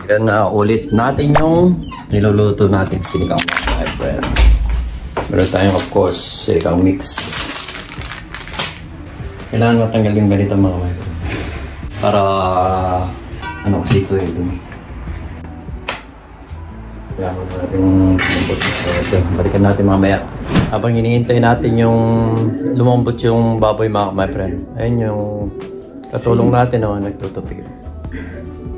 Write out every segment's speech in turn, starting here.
Yan na ulit natin yung niluluto natin sinigang mga friend. Meron tayong of course sinigang mix. Kailangan matanggal yung ganito mga friend. Para ano kasi ito eh dumi. Kailangan natin lumambot. So, balikan natin mamaya. Habang hinihintay natin yung lumambot yung baboy mga friend. Ayun yung katulong natin nagtutupi.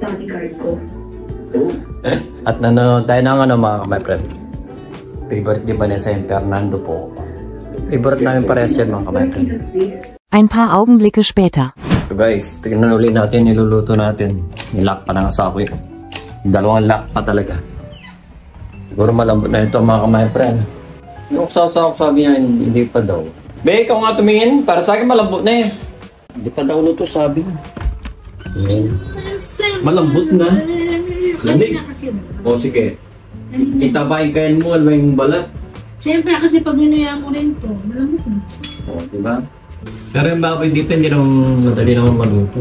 Bodyguard ko. At nanonood tayo ng mga friend. Favorite di ba niya sa Fernando po? Favorite namin parehas yan mga friend. Ein paar Augenblicke später. So guys, tignan ulit natin, niluluto natin. Nilak pa ng asawa yun. Dalawang lock pa talaga. Siguro malambot na ito mga friend. Yung sasaw sabi niya, hindi pa daw. Be, ikaw nga tumingin. Para sa akin malambot na eh. Hindi pa daw luto sabi niya. Malambot na. Lamig. O sige. Itabayin kayan mo, ano yung balat? Siyempre kasi pag ninuya mo rin to, malambot na. O, diba? Pero yung baboy dito, hindi naman madali naman maluto.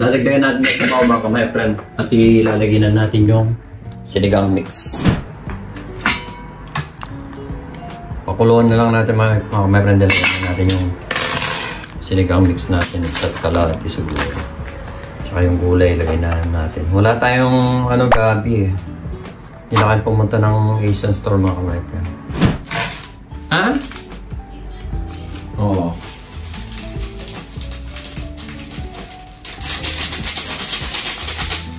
Lalagyan natin sa mga friend. At ilalagyan na natin yung sinigang mix. Pakuluan na lang natin mga friend. Lalagyan natin yung sinigang mix natin sa kalahati siguro. Tsaka yung gulay ilagay na natin. Wala tayong gabi eh. Hindi na kayo pumunta ng Asian store mga friend. Ha? Oo.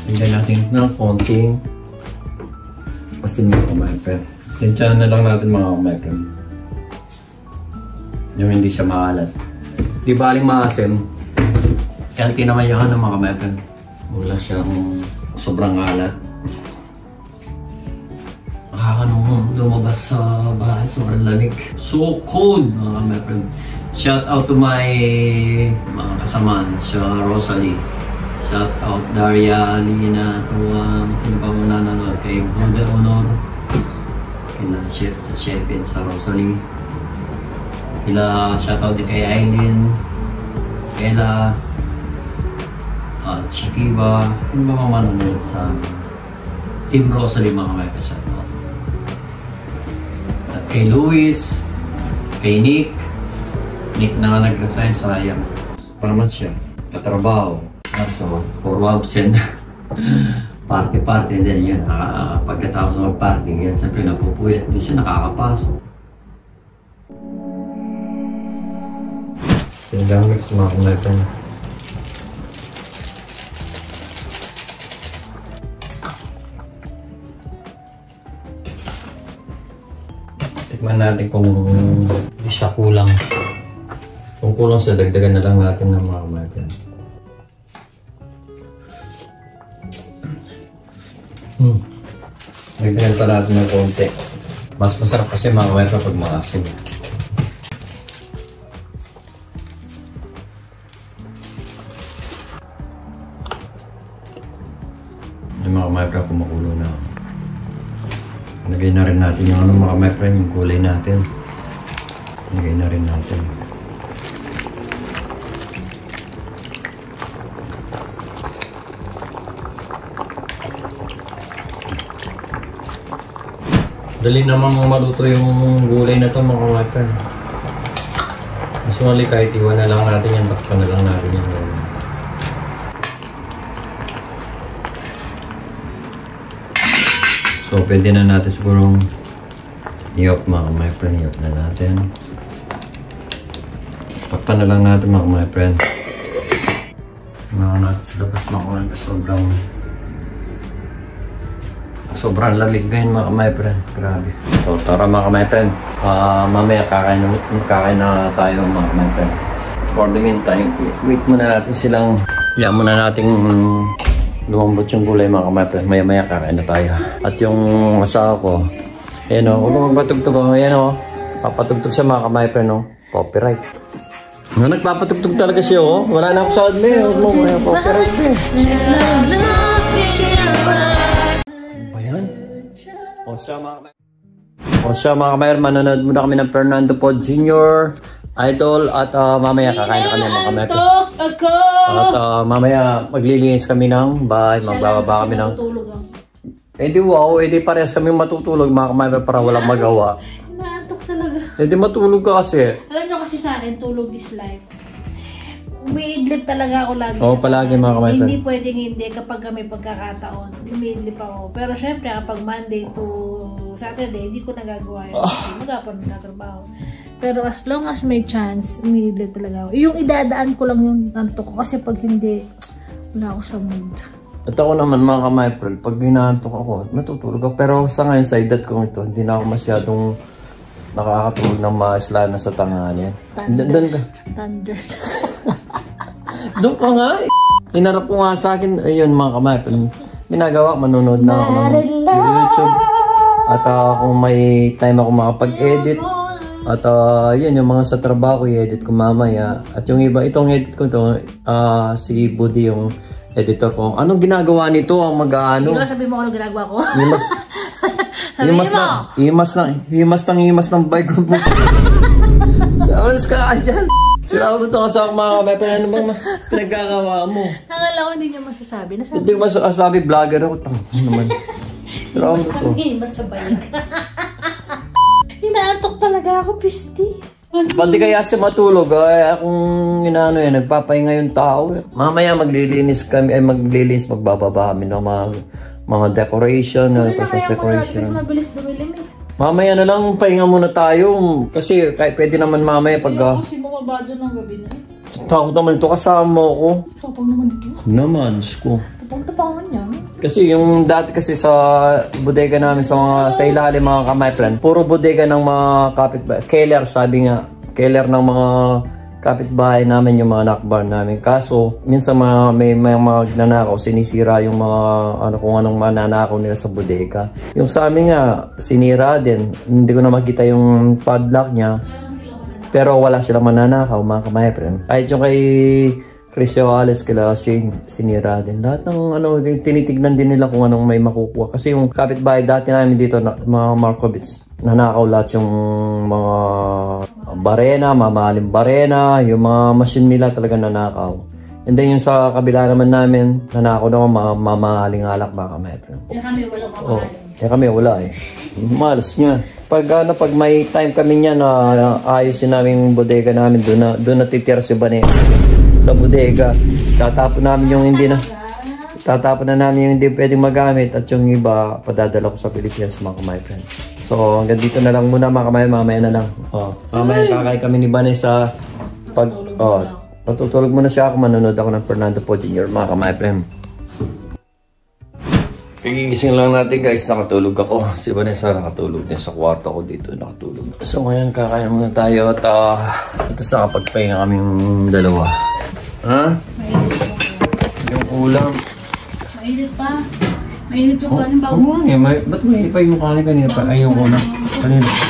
Lagyan natin ng konting asin mga friend. Tinsyahan na lang natin mga friend. Yung hindi siya maalat. Di baling maasim. Healthy naman yung mga friend. Wala siyang sobrang alat. Lumabas sa bahay, sobrang lamig. So cold mga friend. Shout out to my mga kasamaan. Siya Rosalie. Shout out Daria, Lina, Tuwang, sino pa mo nanonood kay Brother Honor. Kila Chef at Chefin sa Rosalie. Kila shout out din kay Aileen. Kila at Shakiba. Sino ba mga manonood sa Team Rosalie mga ka shout out. At kay Luis, kay Nick. Nick na nag-resign, sayang. Para naman siya, katrabaho. So, puro absent. Party-party din yan. Pagkatapos mag-party, yan siyempre napupuyat. Hindi siya nakakapasok. Sinigang mix mga natin. Tikman natin kung hindi siya kulang. Kung kulang siya, dagdagan na lang natin ng mga natin. Nagdagan pa natin ng konti. Mas masarap kasi mga wife pag maasim. Yung mga wife kumukulo na. Lagay na rin natin yung mga wife yung kulay natin. Lagay na rin natin. Dali naman maluto yung gulay na ito mga wife. Usually kahit iwan na lang natin yan, takpan na lang natin yung gulay. So pwede na natin sigurong i-off mga friend, i-off na natin. Takpan na lang natin mga friend. Mga natin sa labas mga sobrang lamig ngayon mga friend. Grabe. So tara mga friend. Mamaya kakain na tayo mga friend. For the meantime, wait muna natin silang. Iyan muna natin lumambot yung gulay mga friend. Maya kakain na tayo. At yung asawa ko, ayan o, huwag magpatugtog o. Ayan o, papatugtog sa mga friend o. Copyright. Nagpapatugtog talaga siya o. Wala na ako sa admin. Huwag mo, copyright eh. O siya mga kabayan, manonood muna kami ng Fernando Po Jr. Idol at mamaya kakain na kami mga kamay-friend. Ako! At mamaya maglilinis kami ng bahay, magbababa kami ng... wow, parehas kami matutulog mga kamay-friend para walang magawa. Naantok talaga. Matulog ka kasi. Alam nyo kasi sa akin, tulog is life. Umiidlip talaga ako lagi. Oo, palagi mga kamay-friend. Hindi pwedeng hindi kapag may pagkakataon. Umiidlip ako. Pero syempre, kapag Monday to Saturday, hindi ko nagagawa yun. Magapon na trabaho. Pero as long as may chance, umiidlip talaga ako. Yung idadaan ko lang yung antok ko. Kasi pag hindi, wala ako sa mood. At ako naman mga kamay-friend, pag ginaantok ako, matutulog ako. Pero sa ngayon, sa edad ko ito, hindi na ako masyadong nakakatulog ng maasla na sa tanghali. Thunder. Doon ka nga eh. Hinarap ko nga sa akin, ayun mga kamay-friend. Ginagawa, manonood na ako ng YouTube. At kung may time ako makapag-edit. At yun, yung mga sa trabaho, i-edit ko mamaya. At yung iba, itong edit ko to, si Buddy yung editor ko. Anong ginagawa nito? Ang mag-ano? Hindi ko sabihin mo anong ginagawa ko. Himas ng bike ko. Alas ka dyan. Sila ako ito kasama mga kamay-friend. Ano bang pinagkakawa mo? Nakala ko hindi niya masasabi. Hindi ko masasabi, vlogger ako. Ano naman? Sila ako ito. Himas sa bike. Hinaantok talaga ako, Pisti. Pati kaya siya matulog, akong nagpapahinga yung tao. Mamaya maglilinis kami, magbababa kami ng mga decoration, Christmas decoration. Mabilis dumilim eh. Mamaya na lang, pahinga muna tayo. Kasi kahit pwede naman mamaya pag... Kasi bumabado ng gabi na. Takot naman ito, kasama ko. Tapang naman ito. Naman, Diyos ko. Tapang-tapangan niya. Kasi yung dati kasi sa bodega namin sa ilalim mga kamay-friend, puro bodega ng mga kapitbahay. Keller, sabi nga, keller ng mga kapitbahay namin, yung mga nakbar namin. Kaso, minsan may mga nanakaw, sinisira yung mga kung anong mananakaw nila sa bodega. Yung sa amin nga, sinira din. Hindi ko na makita yung padlock niya. Pero wala silang mananakaw, mga kamay-friend. Kahit yung kay Crisio Ales, kila Shane, sinira din. Lahat ng tinitignan din nila kung anong may makukuha. Kasi yung kapitbahay dati namin dito, mga Markovits, nanakaw lahat yung mga barena, mamahaling barena, yung mga machine nila talaga nanakaw. And then yung sa kabila naman namin, nanakaw naman mamahaling alak, mga kamay-friend. Kaya kami walang mamahaling. Kaya kami wala eh. Malas niya. Pag may time kami niya na ayusin namin yung bodega namin, doon natitira si Bane sa bodega. Tatapon namin yung hindi na. Tatapon na namin yung hindi pwedeng magamit at yung iba padadala ko sa Pilipinas, mga kamay-friend. So hanggang dito na lang muna mga kamay, mamaya na lang. Mamaya kakain kami ni Bane sa patutulog muna siya ako, manonood ako ng Fernando Po Jr. mga kamay-friend. Gigising lang natin guys, nakatulog ako. Si Vanessa nakatulog din sa kwarto ko dito, nakatulog. So ngayon kakain muna tayo at tapos nakapagpahinga kaming dalawa. Ha? Yung ulam. Mainit pa. Mainit yung kanin bago. Oo nga, ba't mainit pa yung kanin kanina pa? Ay yung ulam. Kanina pa.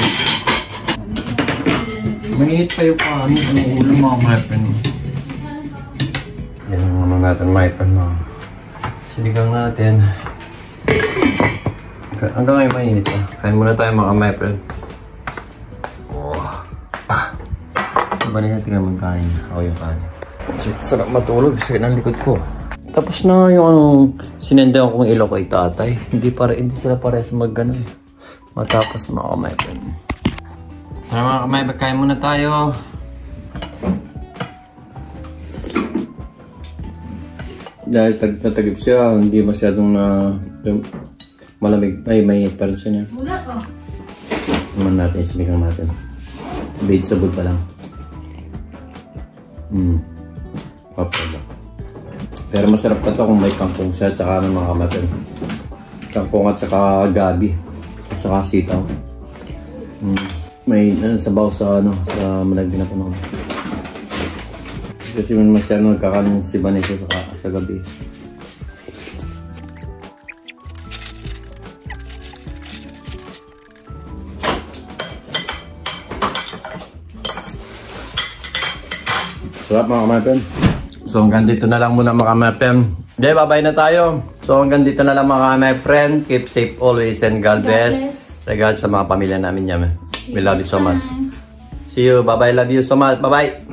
Mainit pa yung kanin, yung ulam mga my-friend. Yan yung ano natin my-friend mga. Sinigang natin. Hanggang ngayon mainit pa. Kain muna tayo mga my-friend. Diba niya tingnan magkain? Ako yung kanin. Sarap matulog kasi ng likod ko. Tapos na yung sinendan kong ilaw kay tatay. Hindi sila parehas mag-ganon. Matapos mga my-friend. Tara mga my-friend, kain muna tayo. Dahil natagip siya, hindi masyadong malamig. Ay, mainit pa rin siya niya. Wala ka. Naman natin, sinigang natin. Vegetable pa lang. Papala. Pero masarap pa to kung may kangkong siya, tsaka ng mga kamatin. Kangkong at tsaka gabi. At tsaka sitaw. May sabaw sa malagyan ako ng. Kasi masyadong nagkakanin si Vanessa sa gabi. Sarap mga kamay-friend. So hanggang dito na lang muna mga kamay-friend. Okay, bye-bye na tayo. So hanggang dito na lang mga kamay-friend. Keep safe always and God bless. Regards sa mga pamilya namin niya. We love you so much. See you. Bye-bye. Love you so much. Bye-bye.